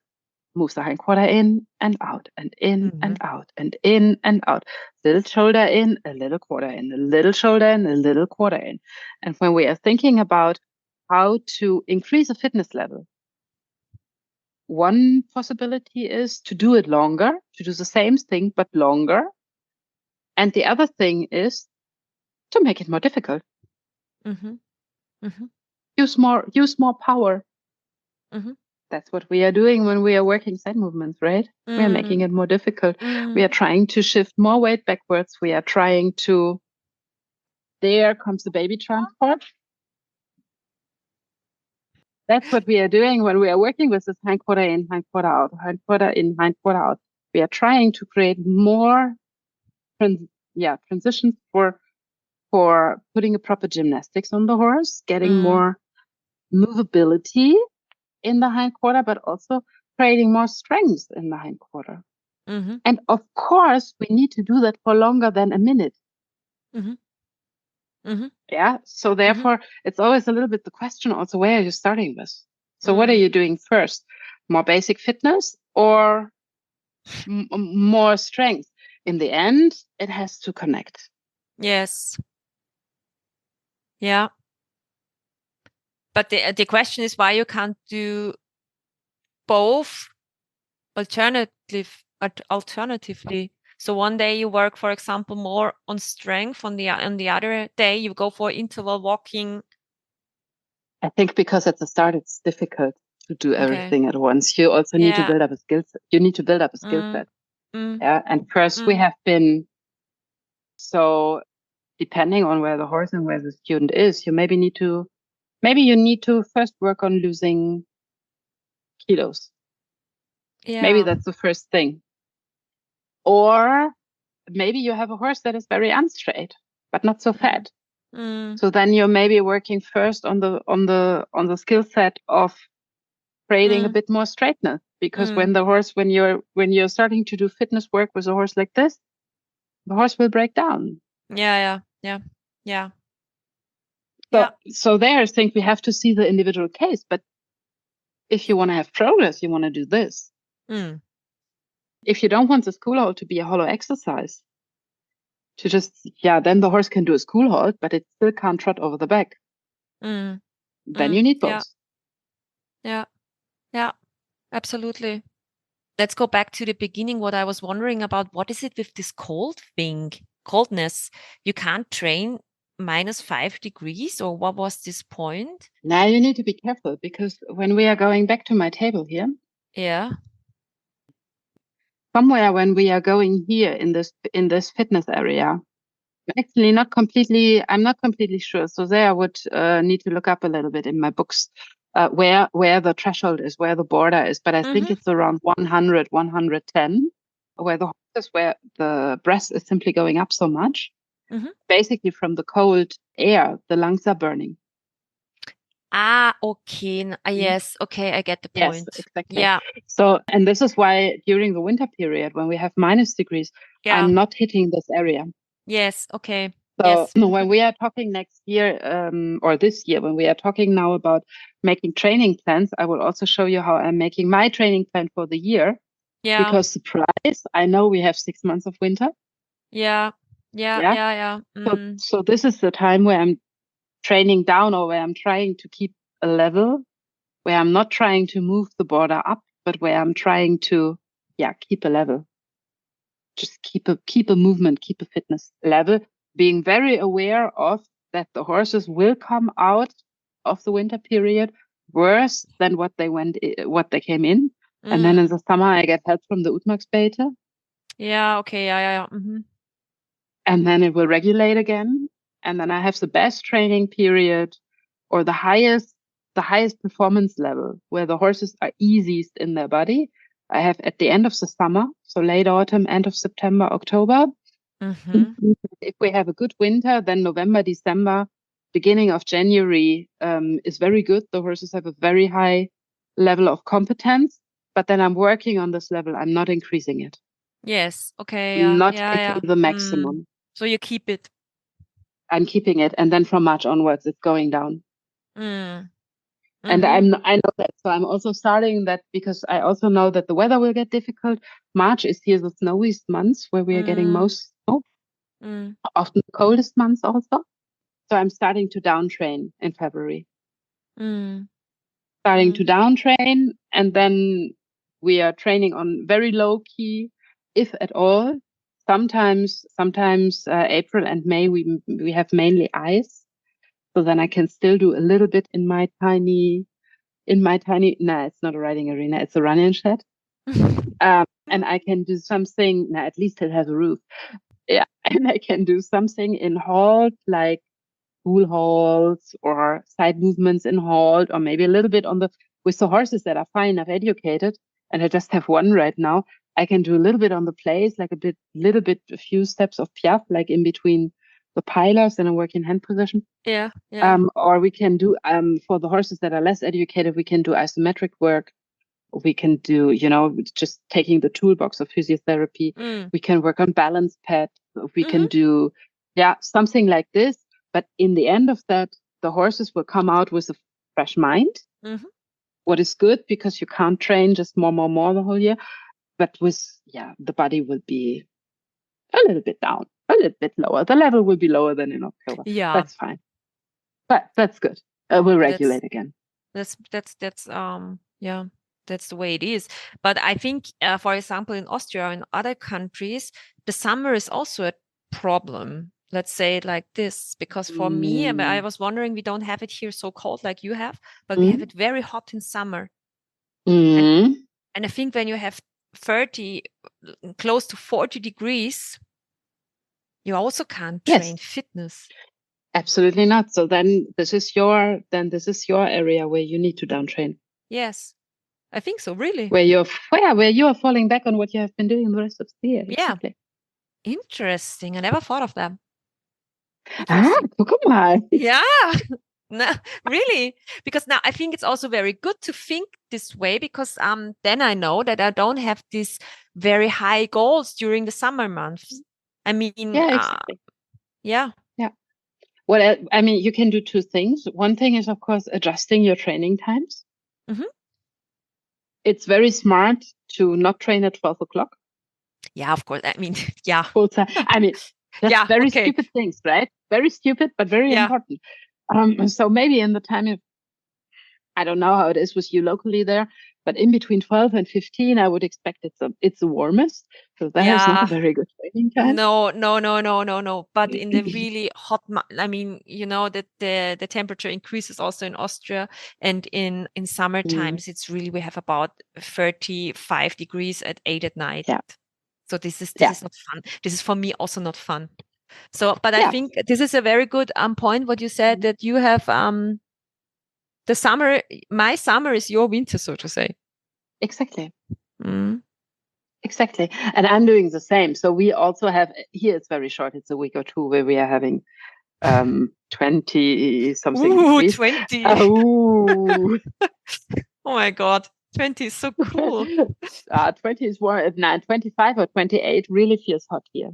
S1: move the hind quarter in and out and in and out and in and out. Little shoulder in, a little quarter in, a little shoulder in, a little quarter in. And when we are thinking about how to increase a fitness level, one possibility is to do it longer, to do the same thing but longer. And the other thing is to make it more difficult. Use more power. That's what we are doing when we are working side movements, right? We are making it more difficult. We are trying to shift more weight backwards. We are trying to, there comes the baby transport. That's what we are doing when we are working with this hind quarter in, hind quarter out, hind quarter in, hind quarter out. We are trying to create more transitions for putting a proper gymnastics on the horse, getting more movability in the hind quarter, but also creating more strength in the hind quarter. And of course, we need to do that for longer than a minute. Yeah. So therefore, it's always a little bit the question also, where are you starting with? So what are you doing first? More basic fitness or more strength? In the end, it has to connect.
S2: Yes. Yeah. But the question is why you can't do both alternatively. So one day you work, for example, more on strength. On the other day, you go for interval walking.
S1: I think because at the start it's difficult to do everything at once. You also need to build up a skill set. You need to build up a skill set. Yeah. And first we have been, so depending on where the horse and where the student is, you maybe you need to first work on losing kilos.
S2: Yeah.
S1: Maybe that's the first thing. Or maybe you have a horse that is very unstraight, but not so fat. So then you're maybe working first on the skill set of creating a bit more straightness. Because when you're starting to do fitness work with a horse like this, the horse will break down.
S2: Yeah.
S1: So there, I think we have to see the individual case. But if you want to have progress, you want to do this. If you don't want the school hold to be a hollow exercise, to just, then the horse can do a school hold, but it still can't trot over the back. Then you need both.
S2: Yeah, absolutely. Let's go back to the beginning. What I was wondering about, what is it with this coldness? You can't train -5 degrees, or what was this point?
S1: Now you need to be careful, because when we are going back to my table here, somewhere when we are going here in this fitness area, actually I'm not completely sure. So there I would need to look up a little bit in my books where the threshold is, where the border is. But I think it's around 100, 110, where the breath is simply going up so much. Basically from the cold air, the lungs are burning.
S2: Okay. Yes. Okay, I get the point.
S1: Yes, exactly.
S2: Yeah.
S1: So, and this is why during the winter period, when we have minus degrees, I'm not hitting this area.
S2: Yes. Okay.
S1: So when we are talking next year or this year, when we are talking now about making training plans, I will also show you how I'm making my training plan for the year.
S2: Yeah.
S1: Because surprise, I know we have 6 months of winter.
S2: Yeah.
S1: So this is the time where I'm training down, or where I'm trying to keep a level, where I'm not trying to move the border up, but where I'm trying to, keep a level. Just keep a movement, keep a fitness level, being very aware of that the horses will come out of the winter period worse than what they came in. And then in the summer, I get help from the Utmaxbeite.
S2: Yeah, okay, yeah.
S1: And then it will regulate again. And then I have the best training period, or the highest performance level, where the horses are easiest in their body. I have at the end of the summer, so late autumn, end of September, October. If we have a good winter, then November, December, beginning of January is very good. The horses have a very high level of competence, but then I'm working on this level. I'm not increasing it.
S2: Yes. Okay.
S1: Not hitting the maximum.
S2: So you keep it.
S1: I'm keeping it, and then from March onwards, it's going down. And I know that, so I'm also starting that, because I also know that the weather will get difficult. March is here the snowiest month, where we are getting most snow, often the coldest months also. So I'm starting to down train in February. Starting to down train, and then we are training on very low key, if at all. sometimes April and May we have mainly ice, so then I can still do a little bit in my tiny. No, it's not a riding arena; it's a running shed. And I can do something. Now, at least it has a roof. Yeah, and I can do something in halt, like pool halts or side movements in halt, or maybe a little bit with the horses that are fine enough educated. And I just have one right now. I can do a little bit on the place, like a few steps of piaffe, like in between the pillars in a working hand position.
S2: Yeah.
S1: Or we can do, for the horses that are less educated, we can do isometric work. We can do, just taking the toolbox of physiotherapy. We can work on balance pads. We can do, something like this. But in the end of that, the horses will come out with a fresh mind. What is good, because you can't train just more the whole year. But the body will be a little bit down, a little bit lower. The level will be lower than in October.
S2: Yeah.
S1: That's fine. But that's good. We'll regulate again.
S2: That's the way it is. But I think, for example, in Austria or in other countries, the summer is also a problem. Let's say it like this, because for me, I was wondering, we don't have it here so cold like you have, but we have it very hot in summer. And I think when you have 30, close to 40 degrees, you also can't train fitness.
S1: Absolutely not. So then this is your area where you need to down train.
S2: Yes, I think so. Really,
S1: where you are falling back on what you have been doing the rest of the year. Exactly.
S2: Yeah, interesting. I never thought of that.
S1: Guck mal.
S2: Yeah, no, really, because now I think it's also very good to think this way, because then I know that I don't have these very high goals during the summer months. I mean,
S1: exactly.
S2: Yeah.
S1: Well, I mean, you can do two things. One thing is, of course, adjusting your training times. It's very smart to not train at 12 o'clock.
S2: Yeah, of course. I mean, yeah.
S1: Full time. I mean, that's very stupid things, right? Very stupid, but very important. So maybe in the time, I don't know how it is with you locally there, but in between 12 and 15, I would expect it's the warmest. So that is not a very good training time.
S2: No. But in the really hot, I mean, that the temperature increases also in Austria, and in summer times, it's really, we have about 35 degrees at 8 at night.
S1: Yeah.
S2: So this is not fun. This is for me also not fun. So, but I think this is a very good point, what you said, that you have the summer, my summer is your winter, so to say.
S1: Exactly. Exactly. And I'm doing the same. So we also have, here it's very short, it's a week or two where we are having 20 something degrees.
S2: 20.
S1: Oh
S2: my God. 20 is so cool.
S1: 20 is more, 25 or 28 really feels hot here.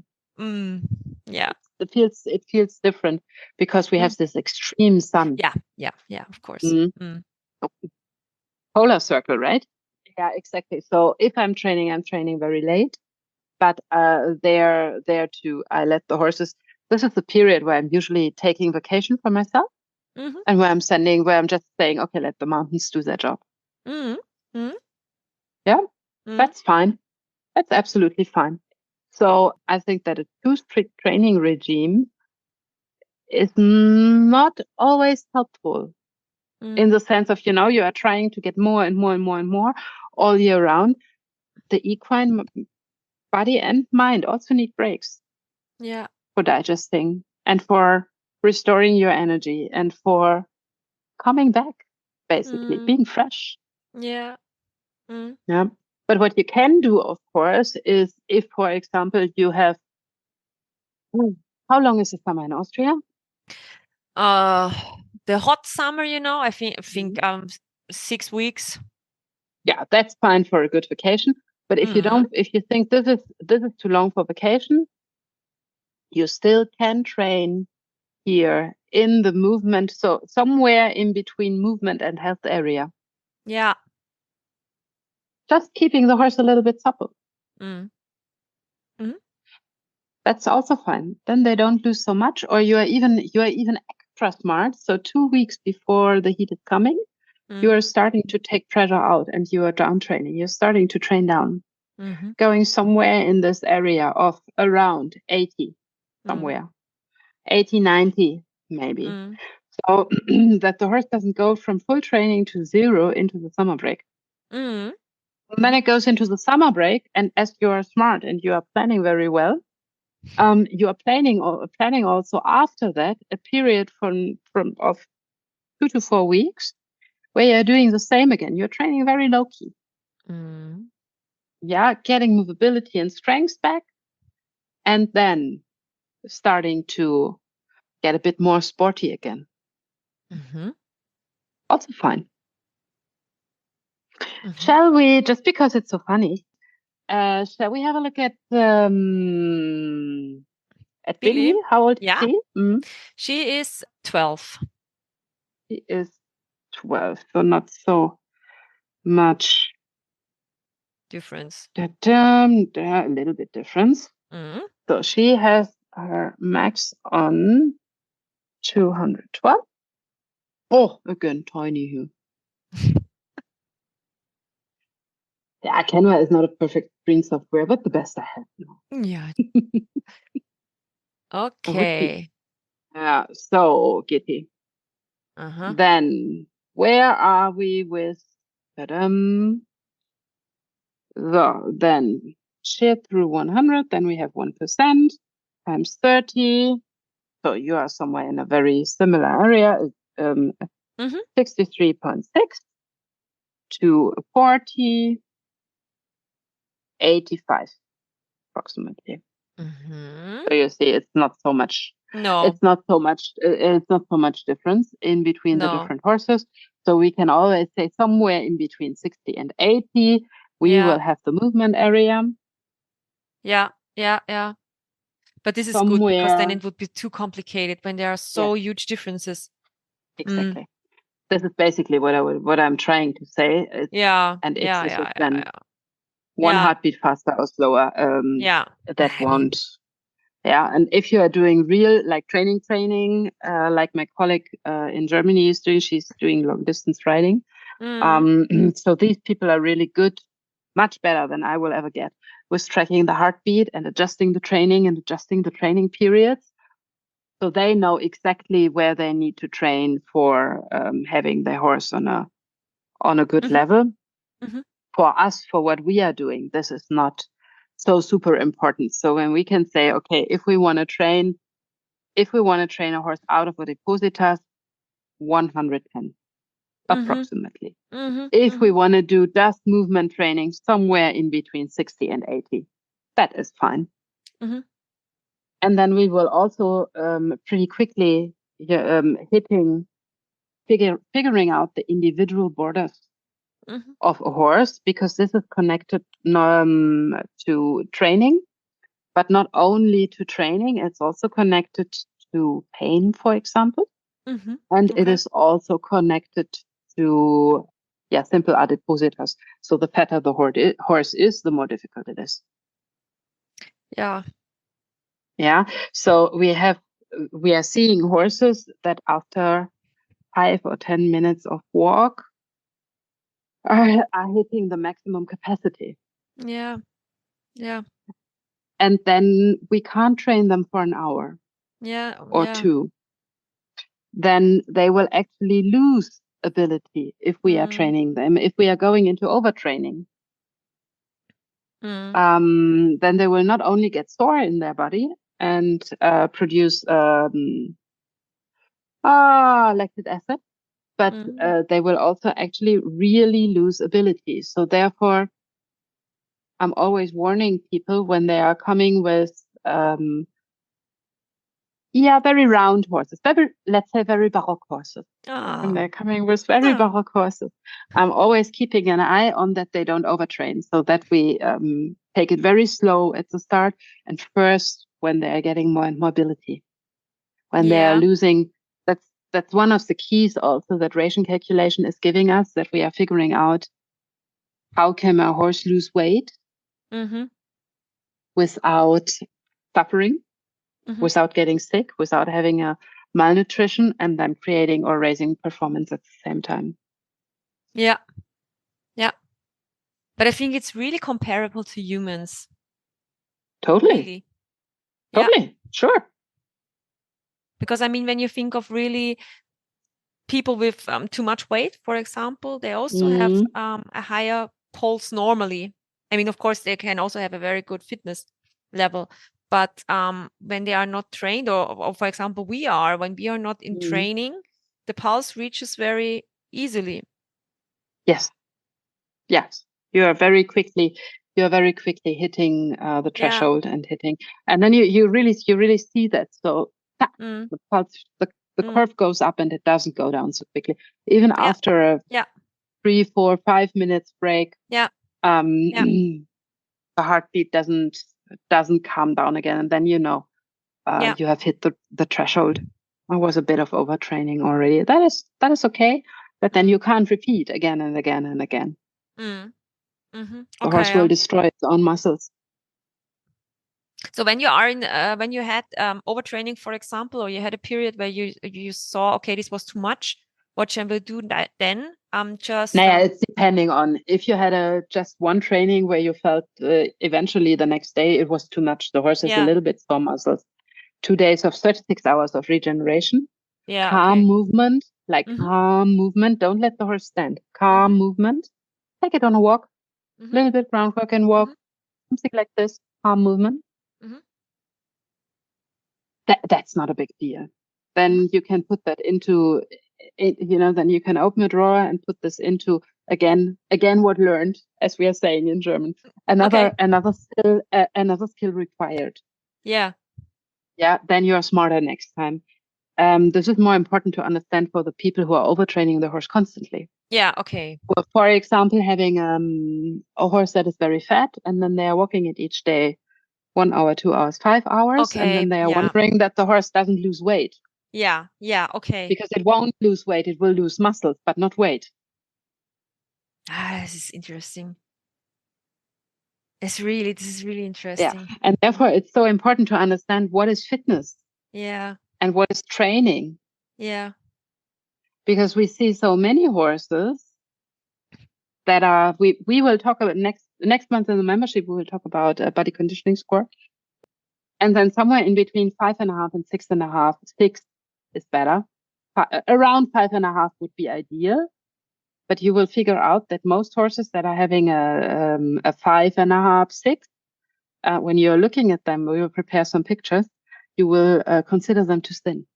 S2: Yeah.
S1: It feels different because we have this extreme sun.
S2: Yeah, of course.
S1: Polar circle, right? Yeah, exactly. So if I'm training very late, but there too, I let the horses. This is the period where I'm usually taking vacation for myself, and where I'm just saying, okay, let the mountains do their job. Yeah, that's fine. That's absolutely fine. So I think that a too strict training regime is not always helpful, in the sense of, you are trying to get more and more and more and more all year round. The equine body and mind also need breaks.
S2: Yeah.
S1: For digesting and for restoring your energy and for coming back, basically being fresh.
S2: Yeah.
S1: Yeah. But what you can do, of course, is if, for example, you have, how long is the summer in Austria?
S2: The hot summer, I think 6 weeks.
S1: Yeah, that's fine for a good vacation. But if you think this is too long for vacation, you still can train here in the movement. So somewhere in between movement and health area.
S2: Yeah.
S1: Just keeping the horse a little bit supple. That's also fine. Then they don't lose so much, or you are even extra smart. So 2 weeks before the heat is coming, you are starting to take pressure out, and you are down training. You're starting to train down. going somewhere in this area of around 80, somewhere 80, 90 maybe. So that the horse doesn't go from full training to 0 into the summer break. And then it goes into the summer break, and as you are smart and you are planning very well, you are planning also after that a period of 2 to 4 weeks where you're doing the same again. You're training very low key. Yeah, getting movability and strength back, and then starting to get a bit more sporty again. Also fine. Shall we, just because it's so funny, shall we have a look at Billy? How old is she?
S2: She is 12.
S1: She is 12, so not so much
S2: difference.
S1: A little bit difference. So she has her max on 212. Oh, again, tiny here. Yeah, Canva is not a perfect screen software, but the best I have now.
S2: Yeah. Okay.
S1: Yeah, so Gitti. Then where are we with so then share through 100, then we have 1% times 30. So you are somewhere in a very similar area. 63.6 to 40, 85 approximately. So you see, it's not so much.
S2: No.
S1: It's not so much. It's not so much difference in between the different horses. So we can always say somewhere in between 60 and 80, we will have the movement area.
S2: Yeah. But this is good, because then it would be too complicated when there are so huge differences.
S1: Exactly. This is basically what I'm trying to say. And X is then one heartbeat faster or slower. That won't. Yeah, and if you are doing real training, like my colleague in Germany is doing, she's doing long distance riding. So these people are really good, much better than I will ever get, with tracking the heartbeat and adjusting the training and adjusting the training periods. So they know exactly where they need to train for having their horse on a good level. For us, for what we are doing, this is not so super important. So when we can say, okay, if we want to train a horse out of a depositas, 110 approximately. If we want to do just movement training somewhere in between 60 and 80, that is fine. And then we will also pretty quickly figuring out the individual borders of a horse, because this is connected to training, but not only to training, it's also connected to pain, for example. And it is also connected to simple adipositas. So the fatter the horse is, the more difficult it is. Yeah. So we are seeing horses that after 5 or 10 minutes of walk are hitting the maximum capacity.
S2: Yeah.
S1: And then we can't train them for an hour. Or 2. Then they will actually lose ability if we are training them. If we are going into overtraining, then they will not only get sore in their body and produce lactic acid, but they will also actually really lose ability. So therefore, I'm always warning people when they are coming with very round horses, let's say very baroque horses. When they're coming with very baroque horses, I'm always keeping an eye on that they don't overtrain, so that we take it very slow at the start, and first when they are getting more mobility, when they are losing. That's one of the keys also that ration calculation is giving us, that we are figuring out how can our horse lose weight without suffering, without getting sick, without having a malnutrition, and then creating or raising performance at the same time.
S2: But I think it's really comparable to humans.
S1: Totally.
S2: Really. Yeah.
S1: Totally. Sure.
S2: Because I mean, when you think of really people with too much weight, for example, they also have a higher pulse normally. I mean, of course, they can also have a very good fitness level. But when they are not trained, or for example, when we are not in training, the pulse reaches very easily.
S1: Yes. Yes. You are very quickly hitting the threshold and hitting, and then you really see that. So the pulse, the curve goes up and it doesn't go down so quickly. Even after a 3, 4, 5 minutes break, the heartbeat doesn't calm down again, and then you have hit the threshold. I was a bit of overtraining already. That is okay, but then you can't repeat again and again and again.
S2: Mm-hmm.
S1: The horse will destroy its own muscles.
S2: So when you are when you had overtraining, for example, or you had a period where you saw, okay, this was too much, what shall we do then?
S1: It's depending on if you had just one training where you felt eventually the next day it was too much. The horse has a little bit sore muscles. 2 days of 36 hours of regeneration. Calm movement, calm movement. Don't let the horse stand. Calm movement. Take it on a walk. A little bit groundwork and walk. Something like this. Calm movement. That's not a big deal. Then you can put that into, then you can open a drawer and put this into again what learned, as we are saying in German. Another skill required.
S2: Yeah.
S1: Then you are smarter next time. This is more important to understand for the people who are overtraining the horse constantly.
S2: Yeah. Okay.
S1: Well, for example, having a horse that is very fat, and then they are walking it each day 1 hour, 2 hours, 5 hours, and then they are wondering that the horse doesn't lose weight.
S2: Yeah. Okay.
S1: Because it won't lose weight, it will lose muscles, but not weight.
S2: This is interesting. This is really interesting.
S1: Yeah, and therefore it's so important to understand what is fitness.
S2: Yeah.
S1: And what is training.
S2: Yeah.
S1: Because we see so many horses that are, we will talk about next month in the membership, we will talk about a body conditioning score. And then somewhere in between 5.5 and 6.5, 6 is better. Around 5.5 would be ideal. But you will figure out that most horses that are having a 5.5, 6, when you're looking at them, we will prepare some pictures, you will consider them too thin.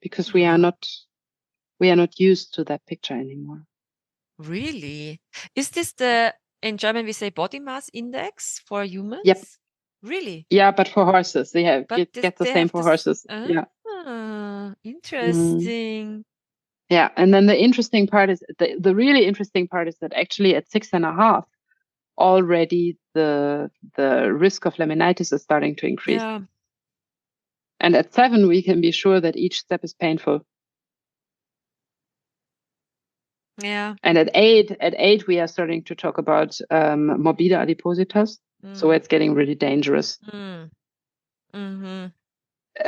S1: Because we are not used to that picture anymore.
S2: Really? Is this in German we say body mass index for humans?
S1: Yep.
S2: Really?
S1: Yeah, but for horses, they get the same for horses. Yeah.
S2: Interesting.
S1: Yeah, and then the interesting part is the really interesting part is that actually at 6.5, already the risk of laminitis is starting to increase.
S2: Yeah.
S1: And at 7, we can be sure that each step is painful.
S2: Yeah.
S1: And at 8, we are starting to talk about morbida adipositas. So it's getting really dangerous.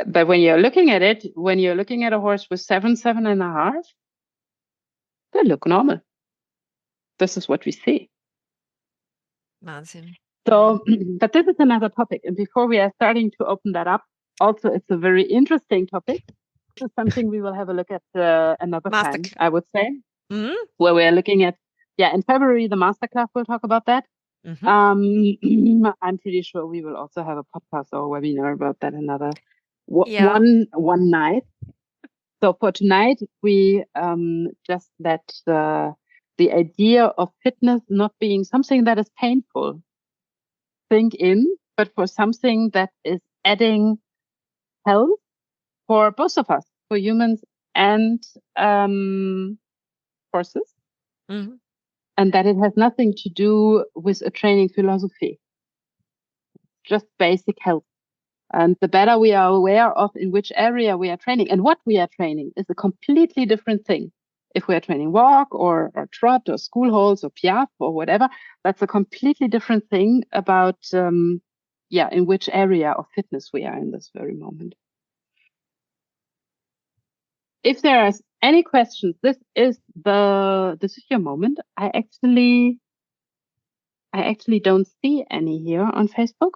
S1: But when you're looking at it, when you're looking at a horse with 7, 7.5, they look normal. This is what we see.
S2: Wahnsinn.
S1: So, but this is another topic. And before we are starting to open that up, also, it's a very interesting topic. This is something we will have a look at another time, I would say, where we are looking at, in February, the masterclass will talk about that. I'm pretty sure we will also have a podcast or a webinar about that another one night. So for tonight, we just let the idea of fitness not being something that is painful sink in, but for something that is adding health for both of us, for humans and horses. And that it has nothing to do with a training philosophy, just basic health. And the better we are aware of in which area we are training and what we are training is a completely different thing. If we are training walk or trot or school holds or piaffe or whatever, that's a completely different thing about, in which area of fitness we are in this very moment. If there are any questions, this is your moment. I actually I actually don't see any here on Facebook,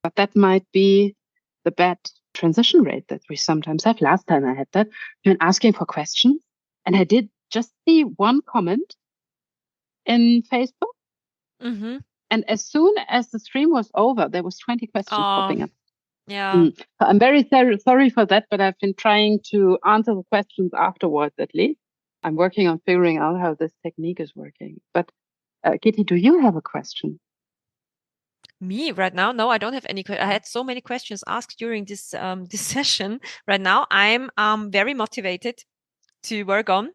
S1: but that might be the bad transition rate that we sometimes have. Last time I had that, when asking for questions, and I did just see one comment in Facebook.
S2: Mm-hmm.
S1: And as soon as the stream was over, there was 20 questions popping up.
S2: Yeah.
S1: So I'm very sorry for that, but I've been trying to answer the questions afterwards at least. I'm working on figuring out how this technique is working. But Gitti, do you have a question?
S2: Me right now? No, I don't have any. I had so many questions asked during this this session. Right now, I'm very motivated to work on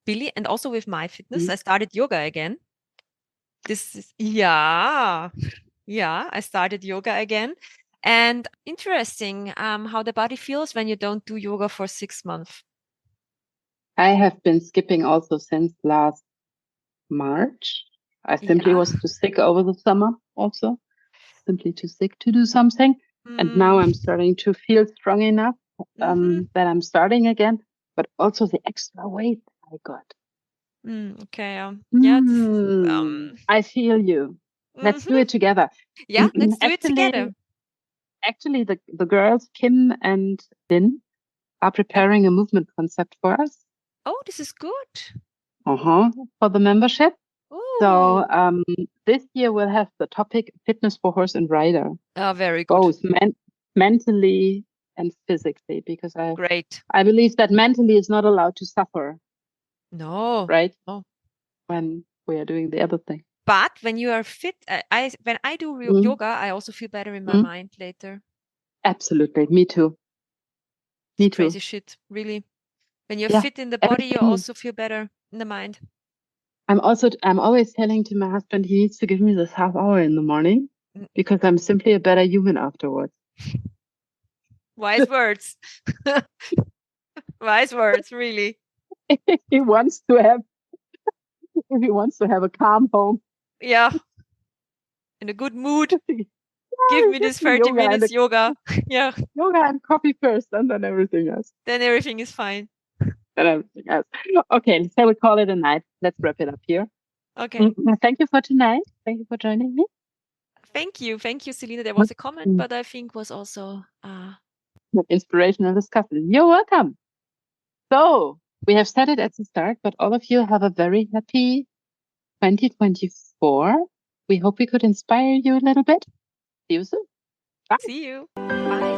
S2: Billy and also with my fitness. I started yoga again. This is I started yoga again, and interesting how the body feels when you don't do yoga for 6 months.
S1: I have been skipping also since last March. I simply was too sick over the summer also. Simply too sick to do something. And now I'm starting to feel strong enough that I'm starting again, but also the extra weight I got.
S2: Okay.
S1: I feel you. Let's do it together.
S2: Yeah, let's do it together.
S1: Actually, the girls, Kim and Lynn, are preparing a movement concept for us.
S2: Oh, this is good.
S1: For the membership.
S2: Ooh.
S1: So this year we'll have the topic fitness for horse and rider.
S2: Oh, very good.
S1: Both mentally and physically, because I believe that mentally is not allowed to suffer.
S2: No.
S1: Right?
S2: No.
S1: When we are doing the other thing.
S2: But when you are fit, when I do yoga, I also feel better in my mind later.
S1: Absolutely. Me too. Me too.
S2: Crazy shit, really. When you're fit in the body, you also feel better in the mind.
S1: I'm always telling to my husband he needs to give me this half hour in the morning because I'm simply a better human afterwards.
S2: Wise words. Wise words, really.
S1: If he wants to have a calm home.
S2: Yeah. In a good mood. Give me this 30 minutes yoga. Yeah.
S1: Yoga and coffee first, and then everything else.
S2: Then everything is fine.
S1: Then everything else. Okay, so we call it a night. Let's wrap it up here.
S2: Okay.
S1: Thank you for tonight. Thank you for joining me.
S2: Thank you, Selina. There was a comment, but I think was also
S1: an inspirational discussion. You're welcome. So we have said it at the start, but all of you have a very happy 2024. We hope we could inspire you a little bit. See you soon. Bye.
S2: See you. Bye.